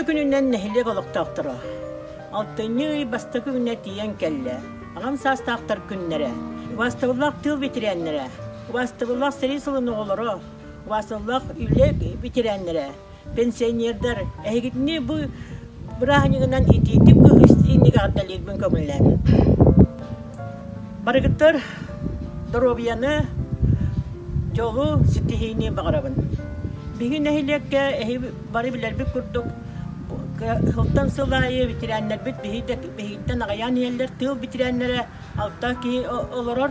Ие күнүнен нехилек олоктоктора. Алтыны басты күнне тиен келле. Агам састактар күннере. Вастыллак тыл биtirеннере. Вастыллак серисылын оголоро. Вастыллак үлек биtirеннере. Пенсионердер эгитни бу брахнигынан ититип кыстыны гардалык бен көмүлләр. Барыгыттар доробияны жолу ситихини багарабын. Бигин нехилекке бары билер бик курдук. Хылтан сылайы биtirеннер бит бихиттен агаян елдер тыл биtirеннере алта ки олорор.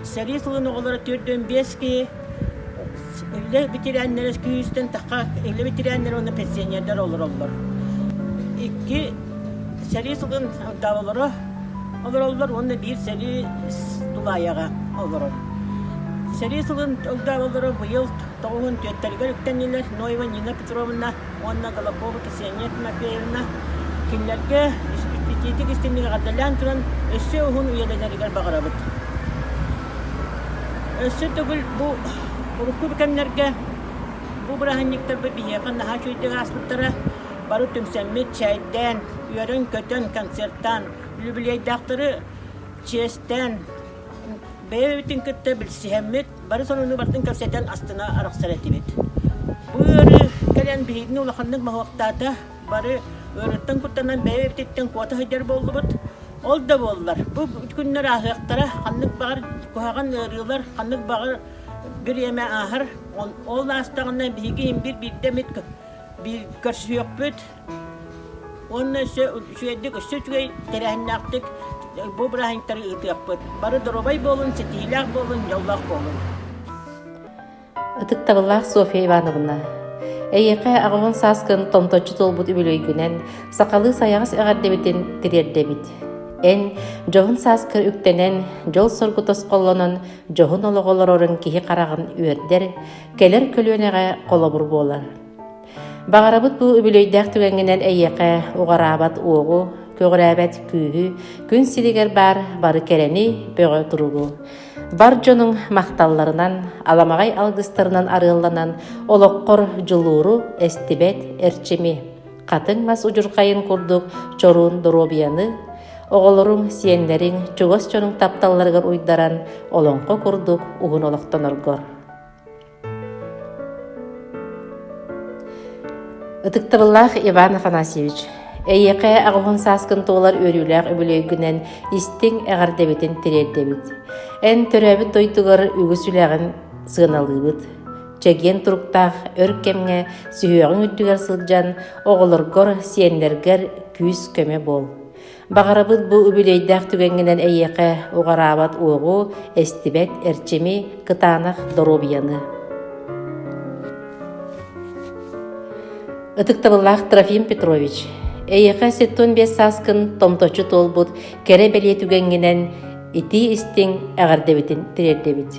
Серисылын оголора түрдөн 5 ки эле биtirеннер күстен такка эле биtirеннер оны пенсионердер олороллор. 2 серисылын даволоро олороллор оны бир сери тулаяга олорор. Серисылын даволоро быйыл тоғын төттергер үктенелер Ноева Нина Петровна, онна Голопова Ксения Тимофеевна кинлерге ититик истемниге гадалан туран өссө ухун уяланарыгар багарабыт. Өссө түгүл бу урукку бекемнерге бу браханниктар бихехан наха чуйдыга аслыктара бары түмсәммет чайдан, үйөрөн көтөн концерттан, юбилейдактары честен бәйбетін күтті білсіхеммет, бары сонуны бартын көрсетен астына арақсар әтібет. Бұл өрі кәлен бейдіні улақанның мағуақтата, бары өріттің күттінен бәйбеттен қуаты хайдар болды бұд. Ол да болдылар. Бұл күннер ағықтара, қанның бағыр көғаған өрілер, қанның бағыр бір еме ағыр, ол астағынан бейгі бір бір көрсі өк бұд. Оны сөйдік, сөйдік, тәрәхін ақтық, bu brahintari ıtıqpıt. Barı dorobay bolun, setiylaq bolun, yallaq bolun. Itık tağılaq Sofya Ivanovna. Eyyeqe ağıqın saskın tomtoçu tolbut übülöygünen sakalı sayağız eğardebitin tirerdebit. En johun saskır üktenen jol sorgutos qollanan johun oloğolororun kihi qarağın üerder, keler kölüöneğe kolabur bolar. Bağarabıt bu übülöydaq tügengenen eyyeqe uğarabat oğu, köğräbet kүйі, күн силигер бары керени бöğö туругу. Бар жонун макталларынан, аламагай алгыстарынан арыылланан, олоққор жулууру эстибет эрчими. Катын мас ужуркайын курдук чоруун доробияны, оголоруң сиеннериң чугос чонуң тапталларыгар уйдаран, олоңко курдук угун олоқтоноргор. Ытыктыбыллах Иван Афанасьевич. Eyyeqe ağıqın saskın toğlar örüylaq übülöygünen istin əğardebitin tirerdebit. En töröbit doytugar ügüsülağın sığınalıbıt. Çegen turuktaq örkemge sühüğün üddügar sılcan oğulurgor siyenlerger küs köme bol. Bağarabıt bu übülöydaq tügengenen eyyeqe uğarabat oğu estibet erçemi kıtanaq dorobiyanı. Ытыктабыллах Трофим Петрович. Eyyeqe settun 5 saskın tomtoçu tolbut kere belye tügengenen iti istin əğardebitin tirerdebit.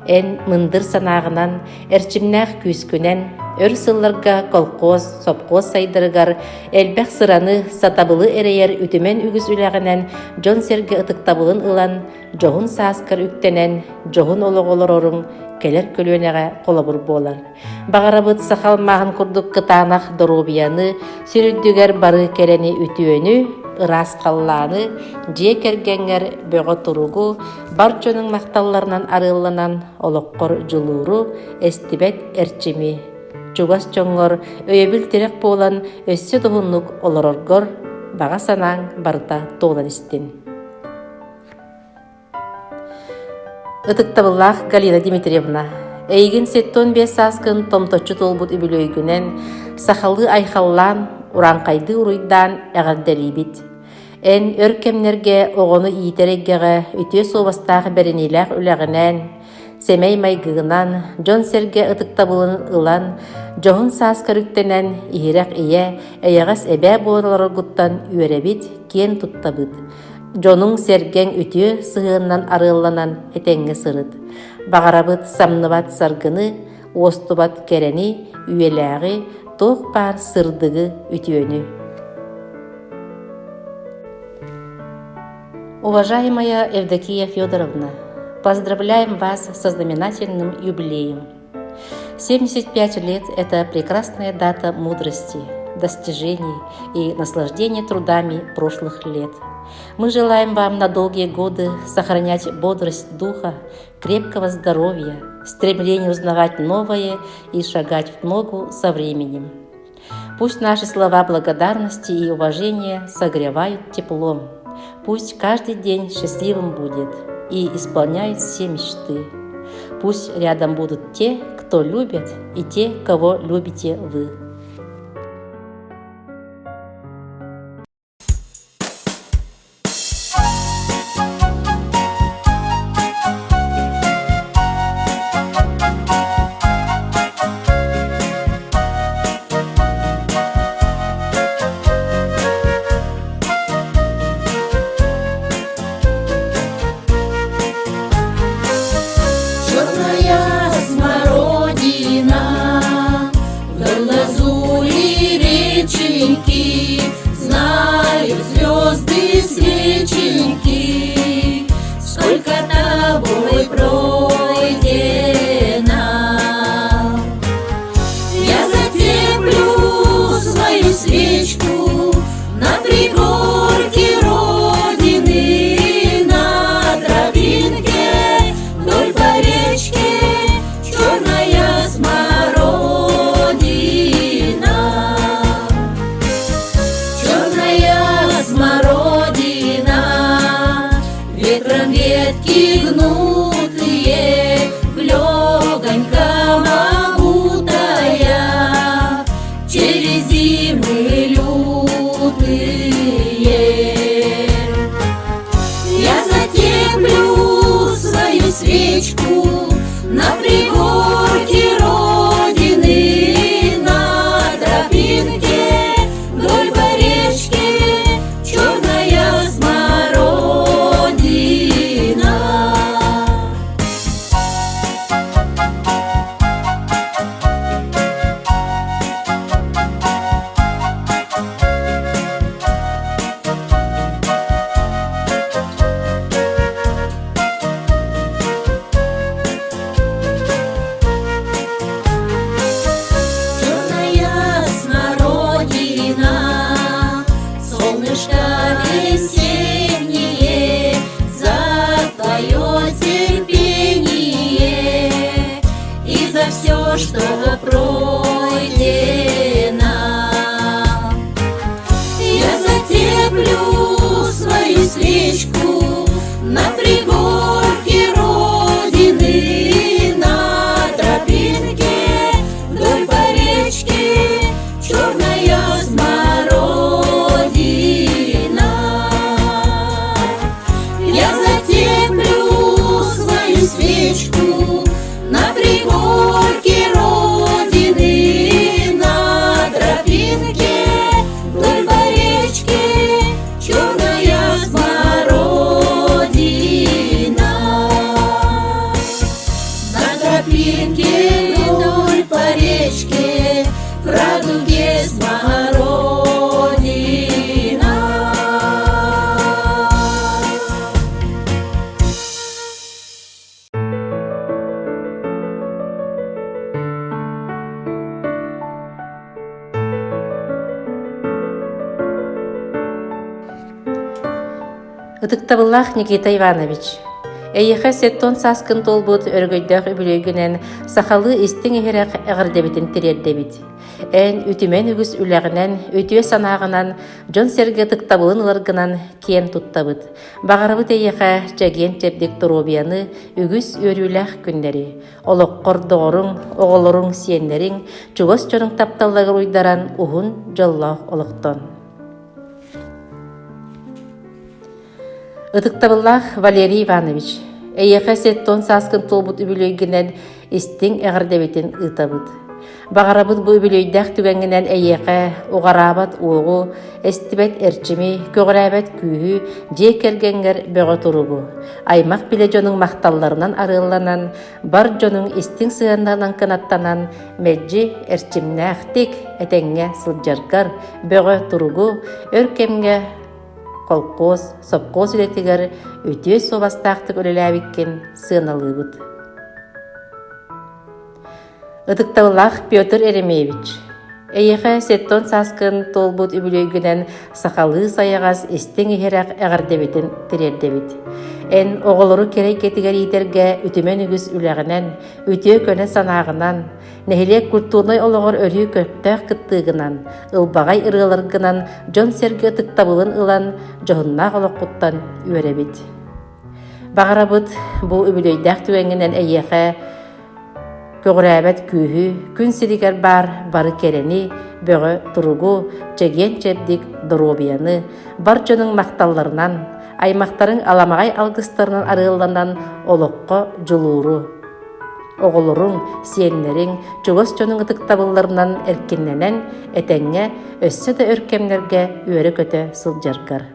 En mındır sanağынан erçimnaq küskünen ör sıllarga kolkoz, sopkoz saydırıgar elbək sıranı satabılı ereyer ütümen ügüs üləğinen Jon Serge ıtıktabılın ılan johun saskır üktenen johun oloğolororun keler kölüöneğe kolabur bolar. Bağarabıt sakalmağın kurduk kıtanaq dorobiyanı, sürüddüger barı kereni ütüönü, ıras kallanı, je kergenger böğö turugu, barçonun maktallarından arıllanan oloqqor juluuru, estibet erçimi. Çugas çoңор öyebil terek bolan össö dohunnuk olororgor, bağa sanang barıta toğlan istin. Ытыктабыллах Галина Дмитриевна. Эйгин сеттон 5 saskın tomtoçu tolbut übülöygünen сахалы айхаллан уранкайды уруйдан эğardelibit. En örkemlerge oğonu iitereggeğe ütüö sobastағы bereniylaq üleğinen Semey maygığınan Jon Serge ıtıktabılın ılan johun saskar üktenen ihirek iye eyagas ebe boğaları guttan üerebit kien tuttabıt. Jonun sergen ütüö sığığından arıllanan etenge sırıt. Bağarabıt samnıbat sargını, ostubat kereni, üyelaği, toğ par sırdığı ütüönü. Уважаемая Евдокия Федоровна, поздравляем вас со знаменательным юбилеем. 75 лет – это прекрасная дата мудрости, достижений и наслаждения трудами прошлых лет. Мы желаем вам на долгие годы сохранять бодрость духа, крепкого здоровья, стремление узнавать новое и шагать в ногу со временем. Пусть наши слова благодарности и уважения согревают теплом. Пусть каждый день счастливым будет и исполняет все мечты. Пусть рядом будут те, кто любит, и те, кого любите вы. Знают звезды свеченьки, сколько тобой пройдено. Я затеплю свою свечку на пригорке Родины, на тропинке вдоль по речке черная смородина. Смородина, ветром ветки гнутые, легонько могутая, через зимы лютые. Я затеплю свою свечку на пригорке Родины, на тропинке вдоль по речке черная смородина. Черная смородина, солнышко весеннее, за твое терпение и за все, что пройдено. Я затеплю свою свечку на пригорке Родины, на тропинке вдоль по речке черная смородина. Я затеплю свою свечку на пригорке Родины, на тропинке вдоль по речке черная смородина. На тропинке вдоль по речке в радуге смородина. Ыдыктабыллах Никита Иванович. Эйеха сеттон саскын толбут өргөйдөх үбүлөйгүнен сахалы истиң иһирэх эҕэрдэбитин тириэрдэбит. Эн үтүмэн үгүс үлэгинэн, өтүө санаагынан, дьон серге тыктабылын ыларгынан киэн туттабыт. Багарыбыт эйеха чэгиэн чэбдик туробияны үгүс өрүүлэх күннери. Олоккор доҕоруң, оҕолоруң сиэннериң, чугас чоруң тапталлагар уйдаран уһун дьоллоох олохтон. Ыдыктабыллах Валерий Иванович. Эйеха сеттон саскын толбут үбүлөйгүнен истиң эҕэрдэбитин ытабыт. Багарабыт бу үбүлөйдэх түгэҥҥинэн эйеха уҕараабат уоҕу, эстибэт эрчими, көгөрээбэт күүһү, дьиэ кэргэҥҥэр бөҕө туругу. Аймах билэ дьонуң махталларынан арыылланан, бар дьонуң истиң сыаннаанан кынаттанан, мэджи эрчимнээхтик этэҥҥэ сылдьаргар бөҕө туругу, өр кэмҥэ колкоос, сопкоос үлэтигэр үтүө собастаахтык өлөлээбиккин сыаналыыбыт. Ытыктабылах Петр Еремеевич. Эйеха сеттон саскын толбут үбүлөйгүнен сакалы саягас истең иһерак эгардебитин тирердебит. Эн оголору керек кетигер итерге үтүмөн үгүс үлэгинен, үтүө көнө санаагынан, нехилек культурной ологор өрүү көктөөх кыттыгынан, ылбагай ырыаларгынан жон серге ытыктабылын ылан жохуннаах олоккуттан үөребит. Багарабыт бу үбүлөйдах түөңүнен эйеха көгүрәбәт күүһү, күн сиригер бары керени, бөҕө туругу, чеген чебдик доробияны, бар жонуң макталларынан, аймактарың аламагай алгыстарынан арыылланан олокко жулууру. Оголоруң, сиэннериң, чугас жонуң ытыктабылларынан эркинненен, этеңҥе өссө да өркемнерге үөрө көтө сылдьаргар.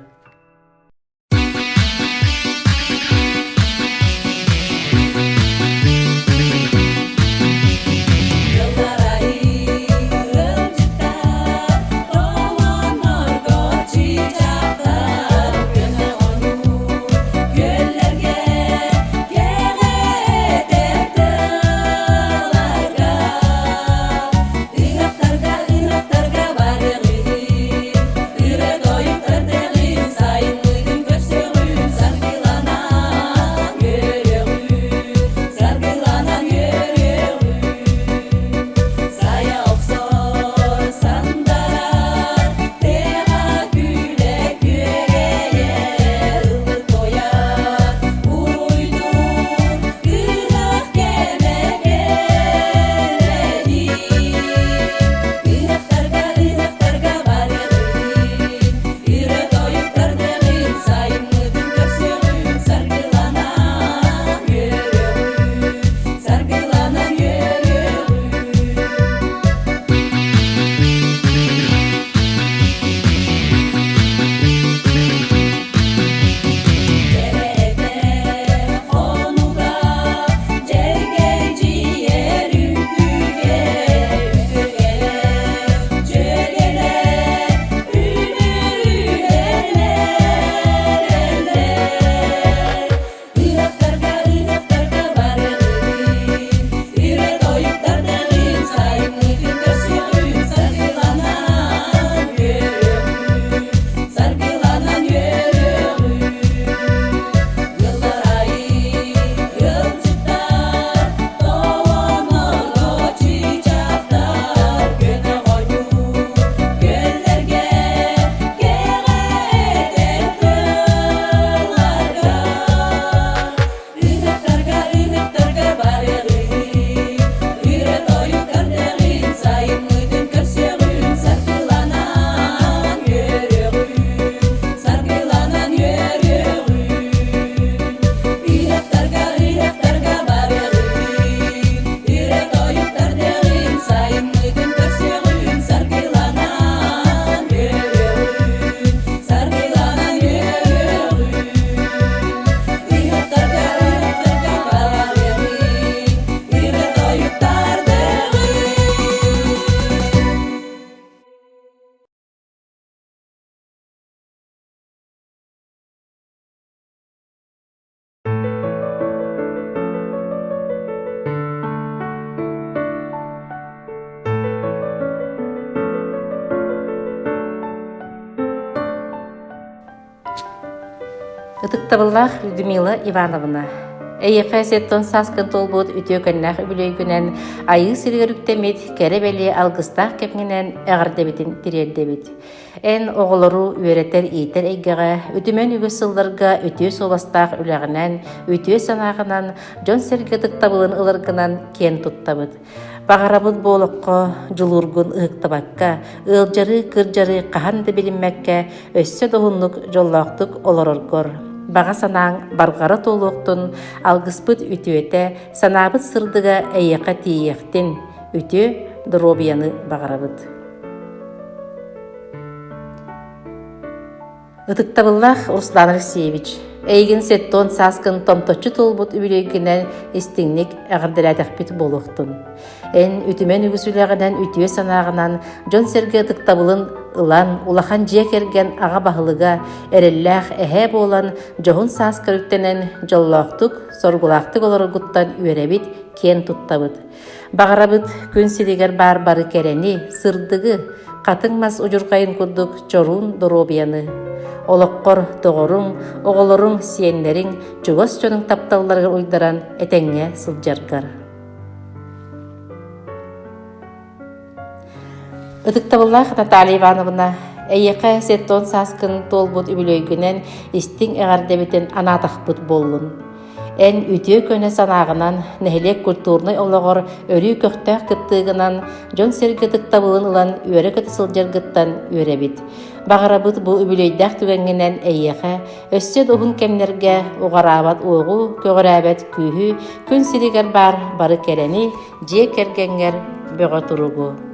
Ытыктабыллах Людмила Ивановна. Эйеха сеттон саскын толбут үтө көннах үбүлөйгүнен айы сиргерүктемит керебели алгыстах кепңинен эгардебитин тирердебит. Эн оголору үөретер иитер эйгеге үтүмөн үгө сылларга үтүө соластаах үлэгинен, үтүө санаагынан, жон серге тыктабылын ыларгынан кен туттабыт. Багарабыт болокко, жулургун ыктабакка, ылжары кыржары кахан да билинмекке, өссө дохуннук жоллоктук олороргор. Бага санаң баргара толуктун алгыспыт үтүөте санаабыт сырдыга эйека тиектин үтү дробияны багарабыт. Ытыктабыллах Руслан Алексеевич. Эйгин сеттон саскын томточу толбут үбілегінен истинник әғірділәдәқпет болуқтын. Эн үтімен үгісіләғінен үтіе санағынан Жон Серге ытыктабылын ылан, улахан жия керген аға бағылыға әрелләқ әхә болан жоғын саскар үттенен жоллақтық, соргулақтық олары ғыттан үйеребит кен туттабыт. Бағарабыт күн силигер бар-бары керені, сырдығы, қатыңмас ұжырқайын күрдік чорун доробияны. Олоққор тоғырың, оғылырың сиенлерің, жүгос жонын тапталларға ұйдаран әтәңе сылжарғар. Ыдықтабыллах Наталья Ивановна, әйеқі сеттон саскын толбут үбілейгінен истің әғардебетін анатақпыт болын. Эн үтіе көне санағынан нәхілек культурный олығыр өрі көқтәқ кыттығынан Жон Серге тықтабылын ұлан өрі көті сылжарғыттан өребіт. Бағарабыт бұл үбілейдәқ түгәңгенен әйеқі, өссет ұғын кәмнерге оғарабат оғы, көгірәбәт күйі, күн сиригер бары керені, же кергенгер бөға тұруғы.